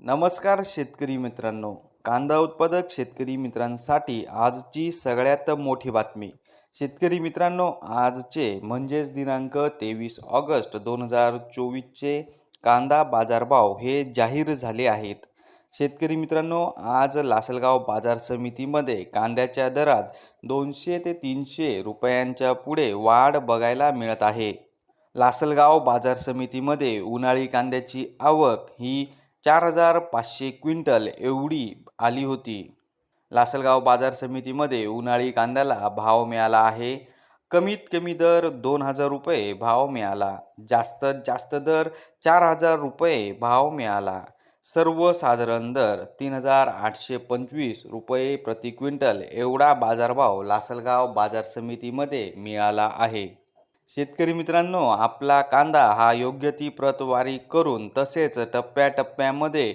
नमस्कार शेतकरी मित्रांनो. कांदा उत्पादक शेतकरी मित्रांसाठी आजची सगळ्यात मोठी बातमी. शेतकरी मित्रांनो, आजचे म्हणजेच दिनांक 23 ऑगस्ट 2024चे कांदा बाजारभाव हे जाहीर झाले आहेत. शेतकरी मित्रांनो, आज लासलगाव बाजार समितीमध्ये कांद्याच्या दरात 200 ते 300 रुपयांच्या पुढे वाढ बघायला मिळत आहे. लासलगाव बाजार समितीमध्ये उन्हाळी कांद्याची आवक ही 4,500 क्विंटल एवढी आली होती. लासलगाव बाजार समितीमध्ये उन्हाळी कांद्याला भाव मिळाला आहे. कमीत कमी दर 2,000 रुपये भाव मिळाला. जास्तीत जास्त दर 4,000 रुपये भाव मिळाला. सर्वसाधारण दर 3,825 रुपये प्रति क्विंटल एवढा बाजारभाव लासलगाव बाजार समितीमध्ये मिळाला आहे. शेतकरी मित्रांनो, आपला कांदा हा योग्य ती प्रतवारी करून तसेच टप्प्याटप्प्यामध्ये